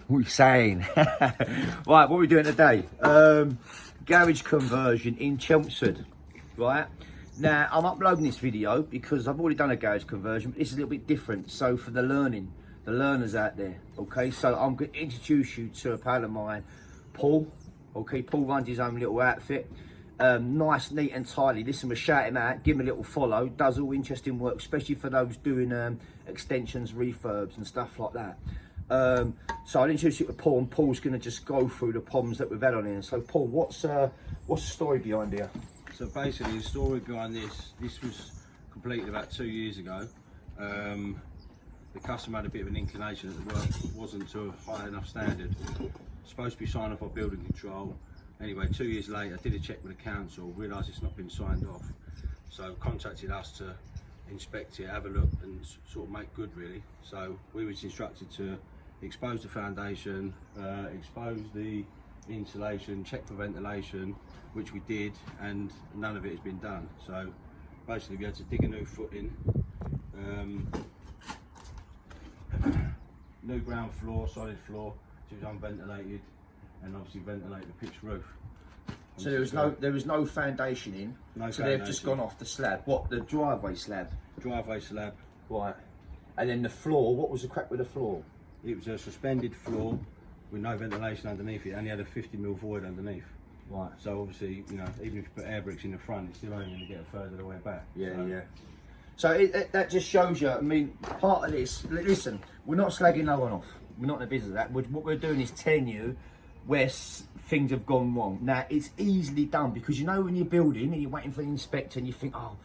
What are you saying? Right, what are we doing today? Garage conversion in Chelmsford, right? Now, I'm uploading this video because I've already done a garage conversion, but this is a little bit different. So for the learners out there, okay? So I'm going to introduce you to a pal of mine, Paul. Okay, Paul runs his own little outfit. Nice, neat and tidy. Listen, we'll shout him out, give him a little follow. Does all interesting work, especially for those doing extensions, refurbs and stuff like that. So I'll introduce you to Paul, and Paul's going to just go through the problems that we've had on here. So Paul, what's the story behind here? So basically the story behind this was completed about 2 years ago. The customer had a bit of an inclination that the work wasn't to a high enough standard. Supposed to be signed off by building control. Anyway, 2 years later, I did a check with the council, realised it's not been signed off. So contacted us to inspect it, have a look and sort of make good really. So we was instructed to expose the foundation, expose the insulation, check for ventilation, which we did, and none of it has been done. So basically we had to dig a new footing, new ground floor, solid floor, which was unventilated, and obviously ventilate the pitched roof. So there was no foundation in. No so foundation. They've just gone off the slab. What, the driveway slab? Driveway slab. Right. And then the floor, what was the crack with the floor? It was a suspended floor with no ventilation underneath it, only had a 50mm void underneath. Right. So obviously, you know, even if you put air bricks in the front, it's still only going to get further the way back. Yeah, so, yeah. So that just shows you, I mean, part of this, listen, we're not slagging no one off. We're not in the business of that. What we're doing is telling you where things have gone wrong. Now, it's easily done because you know when you're building and you're waiting for the inspector and you think, oh,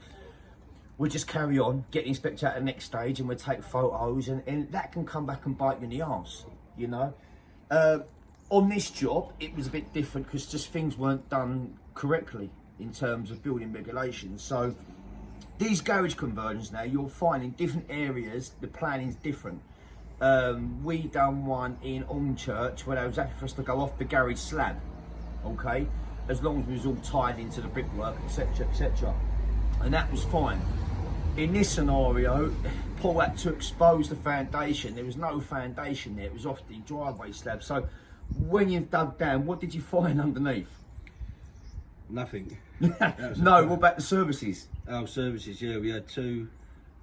we'll just carry on, get the inspector at the next stage and we'll take photos, and that can come back and bite you in the arse, you know. On this job, it was a bit different because just things weren't done correctly in terms of building regulations. So these garage conversions now, you'll find in different areas, the planning's different. We done one in Church where they was happy for us to go off the garage slab, okay, as long as we was all tied into the brickwork, etc, etc, and that was fine. In this scenario, Paul had to expose the foundation. There was no foundation there, it was off the driveway slab. So when you've dug down, what did you find underneath? Nothing. No, what about the services? Our services, yeah, we had two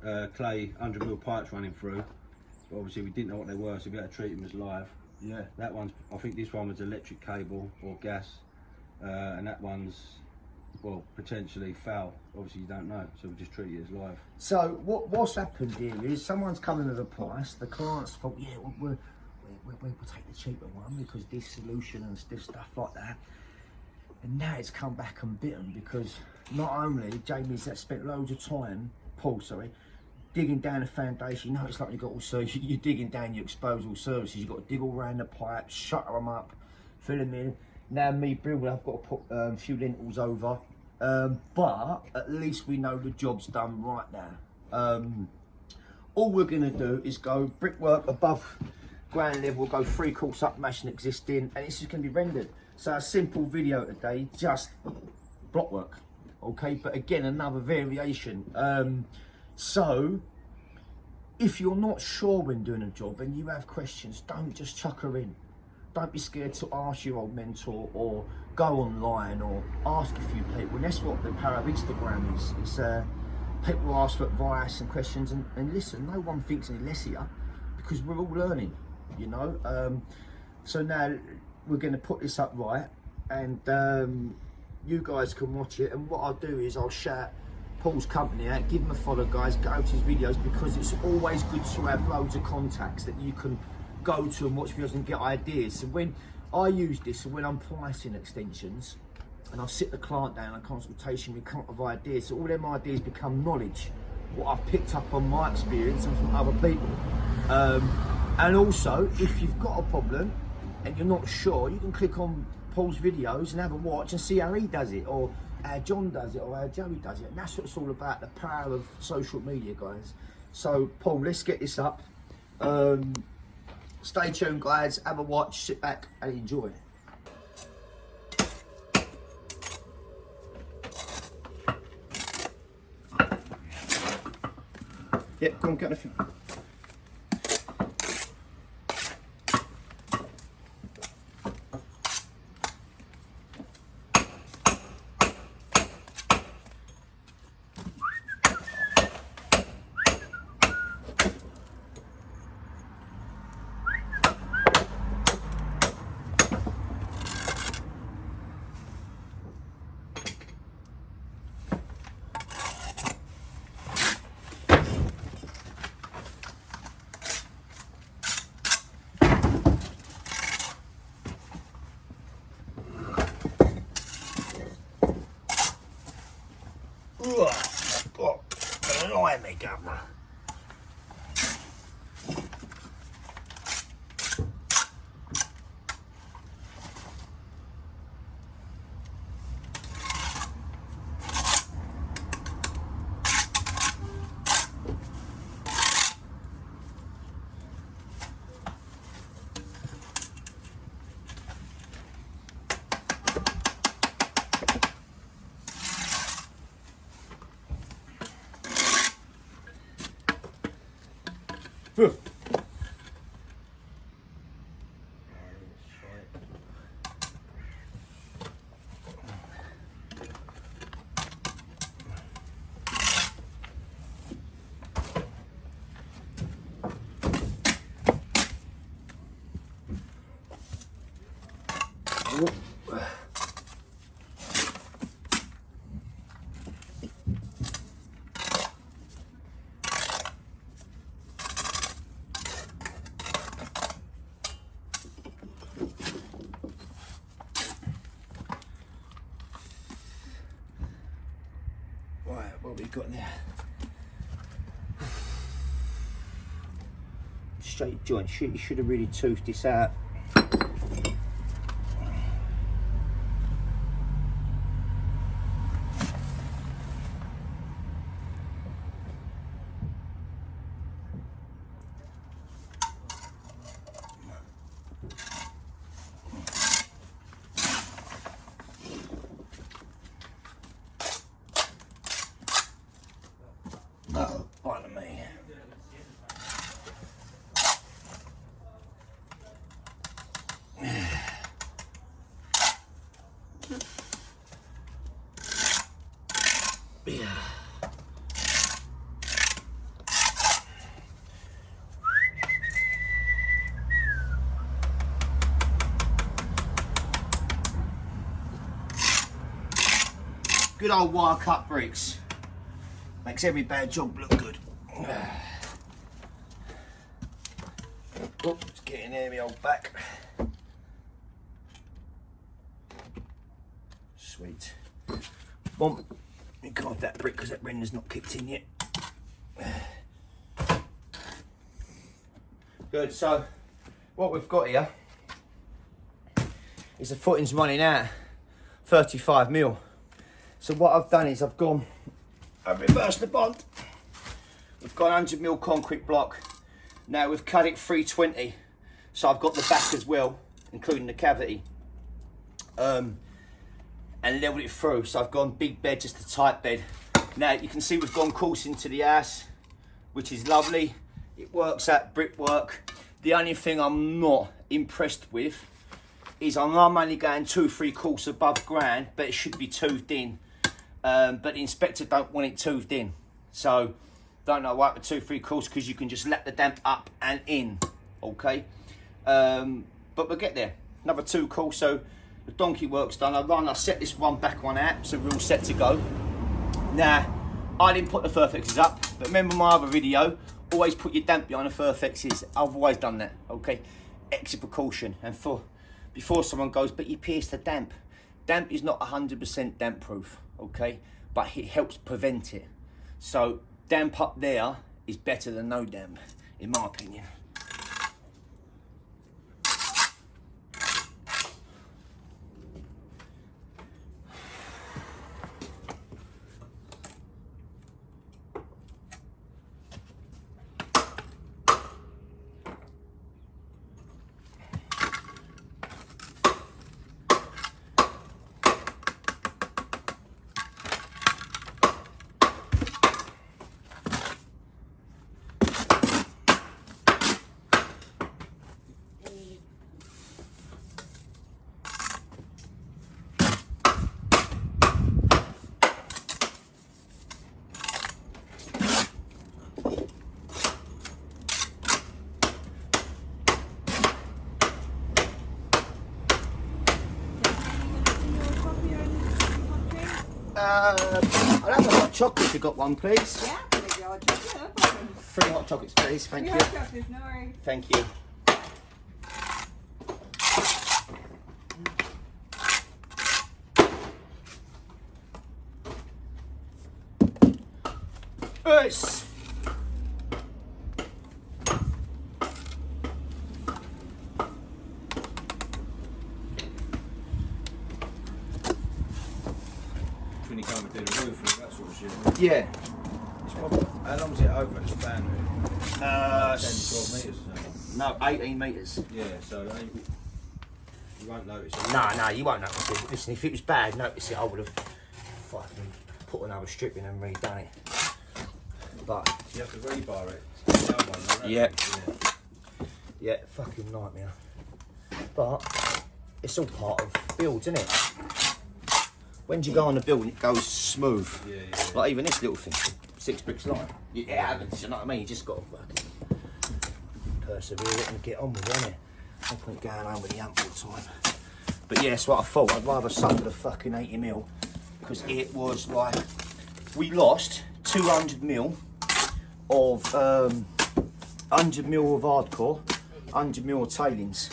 clay 100mm pipes running through. But obviously we didn't know what they were, so we had to treat them as live. Yeah. That one's, I think this one was electric cable or gas, and that one's, well, potentially foul. Obviously you don't know, so we just treat it as live. So what's happened here is someone's coming with a price, the clients thought, yeah, we'll take the cheaper one because this solution and this stuff like that. And now it's come back and bitten because not only Jamie's spent loads of time, Paul, sorry, digging down the foundation. You know, it's like you've got all services, you're digging down, you expose all services, you've got to dig all around the pipes, shutter them up, fill them in. Now me building, I've got to put a few lintels over, but at least we know the job's done right now. All we're going to do is go brickwork above ground level, we'll go 3/4 up, mashing existing, and this is going to be rendered. So a simple video today, just block work, okay? But again, another variation. So if you're not sure when doing a job and you have questions, don't just chuck her in. Don't be scared to ask your old mentor or go online or ask a few people. And that's what the power of Instagram is. It's people ask for advice and questions, and listen, no one thinks any less here because we're all learning, you know. So now we're going to put this up right, and you guys can watch it. And what I'll do is I'll shout Paul's company out, give him a follow, guys, go to his videos, because it's always good to have loads of contacts that you can go to and watch videos and get ideas. So when I use this, and when I'm pricing extensions, and I sit the client down in a consultation, we come up with ideas, so all them ideas become knowledge, what I've picked up on my experience and from other people. And also, if you've got a problem and you're not sure, you can click on Paul's videos and have a watch and see how he does it, or how John does it, or how Joey does it. And that's what it's all about, the power of social media, guys. So Paul, let's get this up. Stay tuned, guys, have a watch, sit back and enjoy. Yep, go on, get the film. they, governor. Right, what we got there? Straight joint. You should have really toothed this out. Oh, pardon me. Yeah. Good old wire cut bricks. Makes every bad job look good. Oops, it's getting near me old back. Sweet. Boom. You can't have that brick because that render's not kicked in yet. Good, so what we've got here is the footings running out 35mm. So what I've done is I've reversed the bond. We've got 100mm concrete block. Now we've cut it 320, so I've got the back as well, including the cavity, and leveled it through. So I've gone big bed, just a tight bed. Now you can see we've gone course into the house, which is lovely. It works at brickwork. The only thing I'm not impressed with is I'm only going 2-3 course above ground, but it should be toothed in. But the inspector don't want it toothed in, so don't know why, but 2-3 course, because you can just let the damp up and in. Okay, but we'll get there. Another 2 course, so the donkey work's done. I set this one back one out, so we're all set to go. Now I didn't put the Furfexes up, but remember my other video, always put your damp behind the Furfexes. I've always done that. Okay, extra precaution. And before someone goes, but you pierced the damp. Damp is not 100% damp proof, okay, but it helps prevent it. So damp up there is better than no damp, in my opinion. I'll have a hot chocolate if you got one, please. Yeah, maybe hot chocolate, no problem. 3 hot chocolates, please. Thank you. 3 hot chocolates, no worries. Thank you. Yes. when you come and do the roof and that sort of shit. Yeah. It's probably, how long is it over this fan? 10, 12 metres. No, 18 metres. Yeah, so you won't notice it. No, you won't notice it. Listen, if it was bad, notice it, I would have fucking put another strip in and redone it. But you have to rebar it. Yeah. Yeah, fucking nightmare. But it's all part of builds, isn't it? When do you go on the build and it goes smooth? Yeah. Like even this little thing, 6 bricks line. Yeah, you know what I mean? You just got to fucking persevere it and get on with it, innit? No point going home with the amp all the time. But yeah, that's what I thought. I'd rather suffer the fucking 80 mil because it was like we lost 200 mil of 100 mil of hardcore, 100 mil of tailings,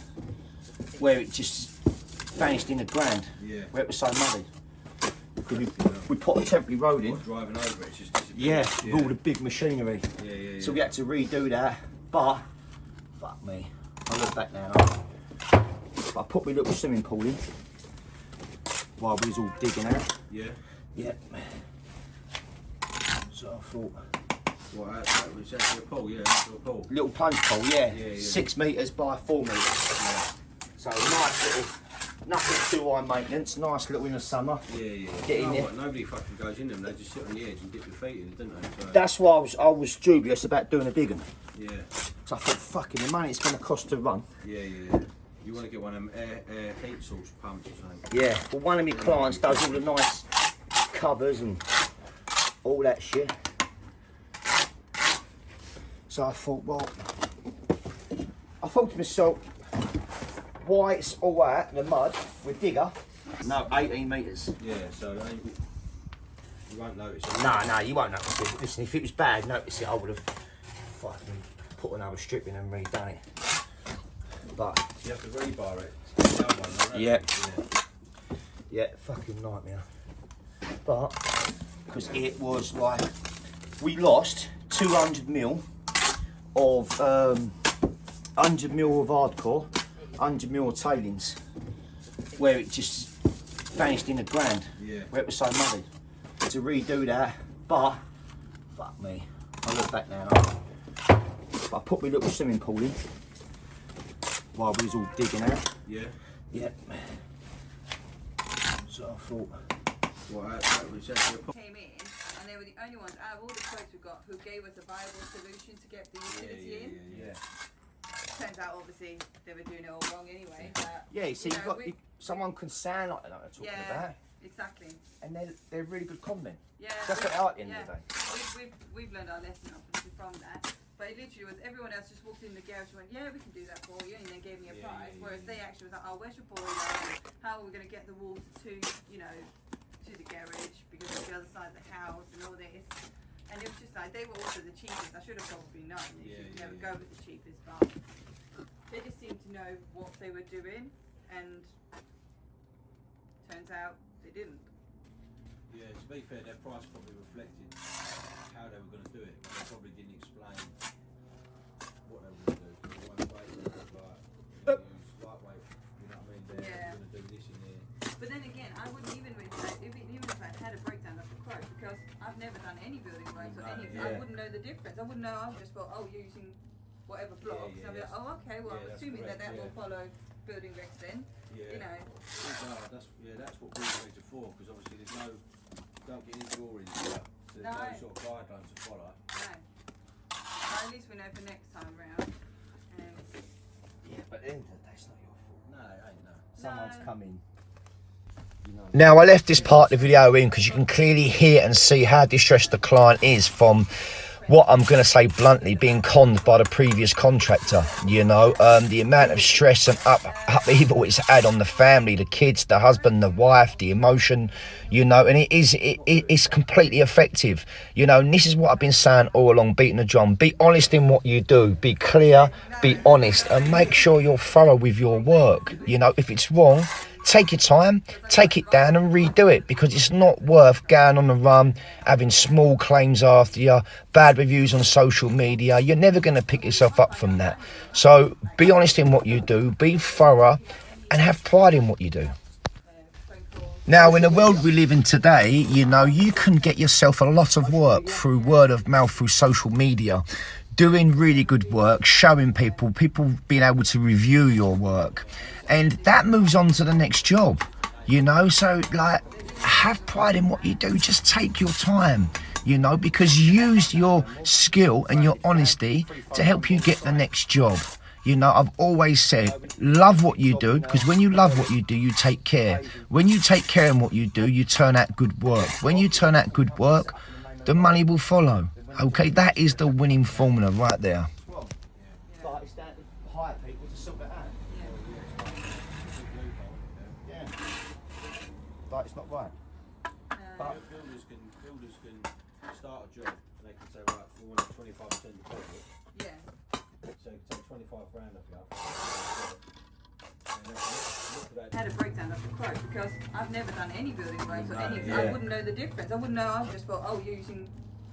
where it just vanished in the ground. Yeah. Where it was so muddy. We put a temporary road in. Driving over it, it's just disappeared. Yeah, with all the big machinery. Yeah. So we had to redo that. But fuck me, I look back now. But I put my little swimming pool in while we was all digging out. Yeah. Yeah. So I thought. What, that was actually a pool, yeah, that's a pool. Little plunge pool, yeah. 6 Yeah. metres by 4 metres. Yeah. So nice little, nothing too high maintenance, nice little in the summer. Yeah. Get in there. What, nobody fucking goes in them, they just sit on the edge and dip their feet in, don't they? So, That's why I was dubious about doing a big one. yeah. So I thought, fucking the money it's going to cost to run. Yeah. You want to get one of them air heat source pumps or something. Yeah, well one of my clients does all the nice covers and all that shit. So I thought, well, I thought to myself, why it's all out in the mud with digger? No, 18 metres. Yeah, so you won't notice it. No, you won't notice it. Listen, if it was bad, notice it, I would have fucking put another strip in and redone it. But you have to rebar it. Yeah, fucking nightmare. But because it was like we lost 200 mil of 100 mil of hardcore, 100 mil of tailings, where it just vanished in the ground. Yeah. Where it was so muddy. To redo that, but fuck me, I look back now. But I put my little swimming pool in while we was all digging out. Yeah. So I thought. What, that was actually a pool. Came in and they were the only ones out of all the quotes we got who gave us a viable solution to get the utility in. Yeah. Turns out obviously they were doing it all wrong anyway. But, Yeah, you see, you know, someone can sound like they know what they're talking about, exactly. and they're really good comment. Yeah, That's what they are at the end of the day. We've learned our lesson obviously from that. But it literally was everyone else just walked in the garage and went, yeah, we can do that for you, and then gave me a price. Whereas they actually was like, oh, where's your boiler? How are we going to get the water to, to the garage because it's the other side of the house and all this. And it was just like, they were also the cheapest. I should have probably known. You should never go with the cheapest, but they just seemed to know what they were doing, and turns out they didn't. Yeah, to be fair, their price probably reflected how they were going to do it, but they probably didn't explain what they were going to do. One way was like, use lightweight, you know what I mean? They're going to do this in there. But then again, I wouldn't even really say, even if I had a breakdown of the quote, because I've never done any building work or any of it, I wouldn't know the difference. I wouldn't know, I would just thought, oh, you're using whatever blocks. I'd be like, oh, okay, well, I'm assuming correct, that will follow building regs then. Yeah. You know. That's what building regs are for, because obviously there's no, don't get any drawings here. There's no sort of guidelines to follow. No. But at least we know for next time round. Yeah, but at the end of the day, it's not your fault. No, it ain't, no. Someone's coming. Now I left this part of the video in because you can clearly hear and see how distressed the client is from what I'm going to say bluntly, being conned by the previous contractor. The amount of stress and upheaval it's had on the family, the kids, the husband, the wife, the emotion, and it's completely effective, and this is what I've been saying all along, beating the drum. Be honest in what you do, be clear, be honest, and make sure you're thorough with your work. If it's wrong, take your time, take it down and redo it, because it's not worth going on the run, having small claims after you, bad reviews on social media. You're never going to pick yourself up from that. So be honest in what you do, be thorough, and have pride in what you do. Phone calls Now, in the world we live in today, you know, you can get yourself a lot of work through word of mouth, through social media, doing really good work, showing people being able to review your work. And that moves on to the next job, you know. So, like, have pride in what you do. Just take your time, you know, because use your skill and your honesty to help you get the next job. You know, I've always said, love what you do, because when you love what you do, you take care. When you take care in what you do, you turn out good work. When you turn out good work, the money will follow. Okay, that is the winning formula right there. But it's down to hire people to sort it out. Yeah. But it's not right. But builders can start a job and they can say, right, we want a 25% deposit. Yeah. So you can take 25 grand off you. I had a breakdown of the quote because I've never done any building work or anything. Yeah. I wouldn't know the difference. I wouldn't know. I just thought, oh, you're using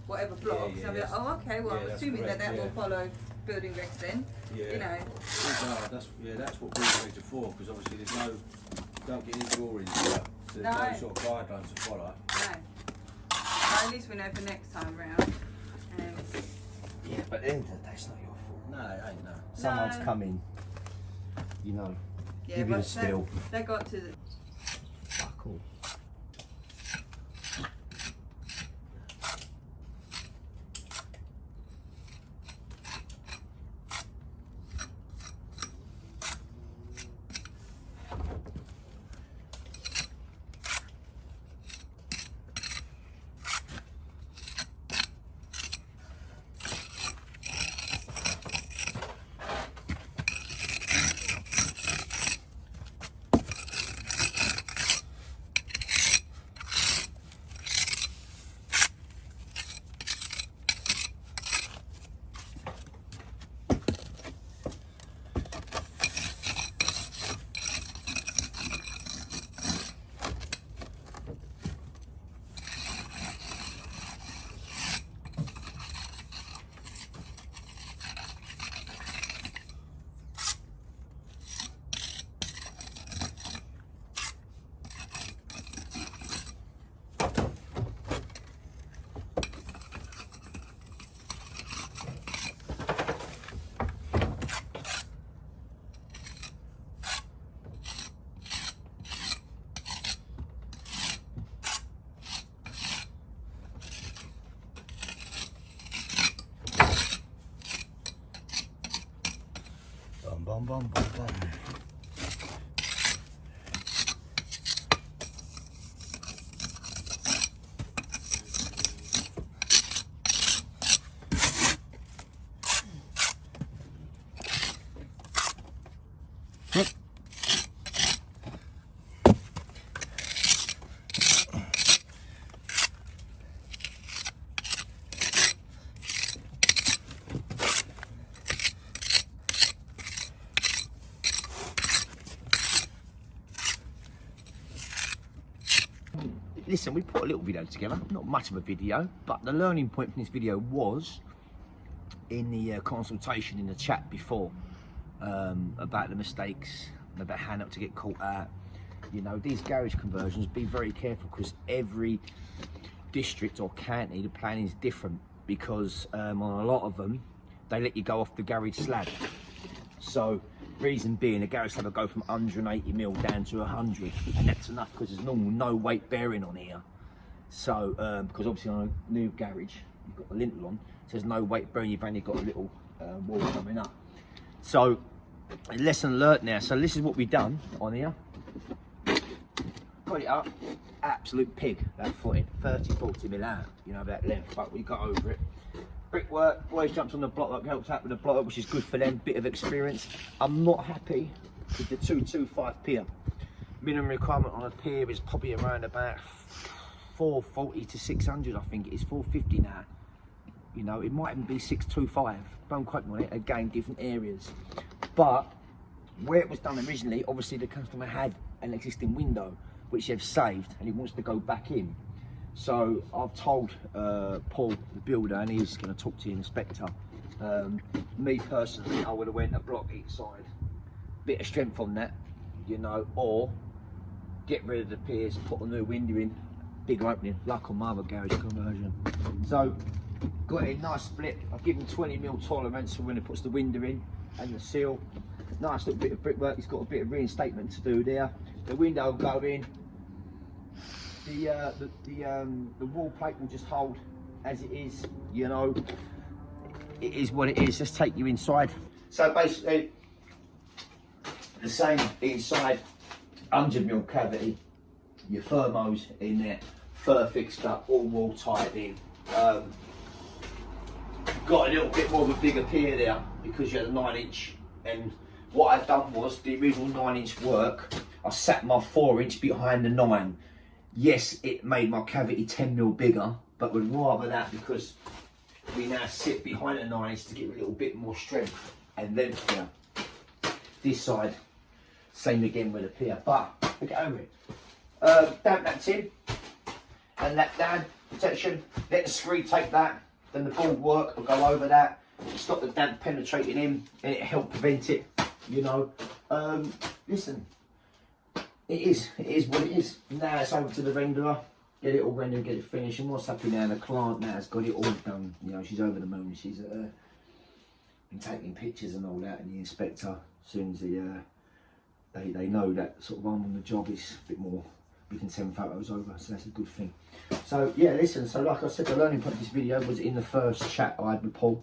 whatever blocks. yeah, I'd be like, oh, okay. Well, yeah, I'm that's assuming correct, that yeah. will follow building regs then. Yeah. You know. That's what building regs are for, because obviously there's no, don't get into drawings, there's no sort of guidelines to follow. No. But at least we know for next time round. Yeah, but at the end of the day, it's not your fault. No, it ain't, no. Someone's come in, you know, Yeah, give you the but steel. they got to the. Fuck all. Bum, bum, bum, bum. Listen, we put a little video together, not much of a video, but the learning point from this video was in the consultation in the chat before about the mistakes, about how not to get caught out. You know, these garage conversions, be very careful, because every district or county, the planning is different, because on a lot of them, they let you go off the garage slab. So, reason being, the garage slab will go from 180 mil down to 100, and that's enough because there's normal no weight bearing on here. So, because obviously on a new garage, you've got the lintel on, so there's no weight bearing, you've only got a little wall coming up. So, lesson learnt now. So this is what we've done on here. Got it up, absolute pig, that footing, 30-40 mil out, you know, that length, but we got over it. Brickwork, boys jumps on the block, helps out with the block, which is good for them, bit of experience. I'm not happy with the 225 pier. Minimum requirement on a pier is probably around about 440 to 600, I think it is 450 now. You know, it might even be 625, don't quote me on it, again, different areas. But where it was done originally, obviously the customer had an existing window, which they've saved, and he wants to go back in. So I've told Paul, the builder, and he's going to talk to the inspector. Me personally, I would have went a block each side, bit of strength on that, you know, or get rid of the piers, put a new window in, big opening, like on my other garage conversion. So, got it nice split. I've given 20mm tolerance for when it puts the window in and the seal. Nice little bit of brickwork. It's got a bit of reinstatement to do there. The window will go in. The wall plate will just hold as it is, you know. It is what it is. Let's take you inside. So basically, the same inside, 100mm cavity, your thermos in there, fur fixed up, all wall tied in. Got a little bit more of a bigger pier there because you had a 9-inch, and what I've done was the original 9-inch work, I sat my 4-inch behind the 9. Yes, it made my cavity 10mm bigger, but would rather that because we now sit behind the 9-inch to get a little bit more strength and length here. This side, same again with the pier, but we get over it. Damp that tin and that down protection. Let the screed take that, then the board work will go over that, stop the damp penetrating in, and it help prevent it. You know, listen, it is what it is. Now it's over to the renderer, get it all rendered, get it finished, and what's happening now, the client now has got it all done. You know, she's over the moon. She's been taking pictures and all that, and the inspector, as soon as they know that sort of I'm on the job, it's a bit more, we can send photos over, so that's a good thing. So yeah, listen, so like I said, the learning point of this video was in the first chat I had with Paul.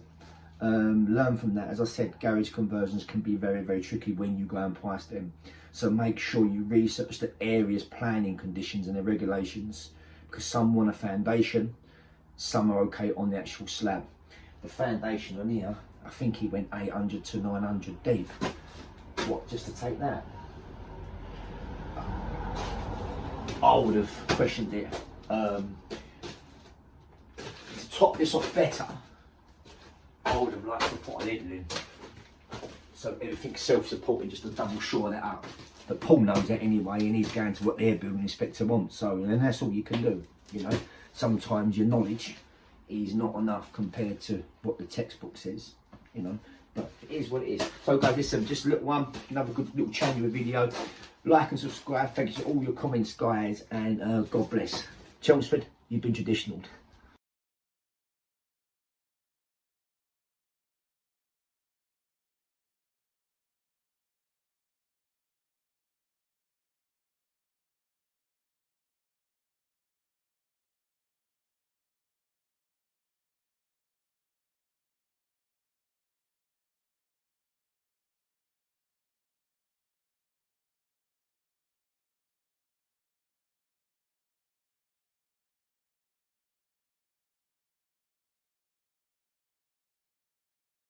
Learn from that. As I said, garage conversions can be very, very tricky when you go and price them. So make sure you research the area's planning conditions and the regulations, because some want a foundation, some are okay on the actual slab. The foundation on here, I think he went 800 to 900 deep. What, just to take that? I would have questioned it. To top this off better, I would have liked to put an lid in, so everything's self-supporting, just to double shore that up. But Paul knows that anyway, and he's going to what their building inspector wants. So, and that's all you can do. You know, sometimes your knowledge is not enough compared to what the textbook says. You know, but it is what it is. So guys, listen, just a little one, another good little change of a video. Like and subscribe. Thank you for all your comments, guys, and God bless. Chelmsford, you've been traditional.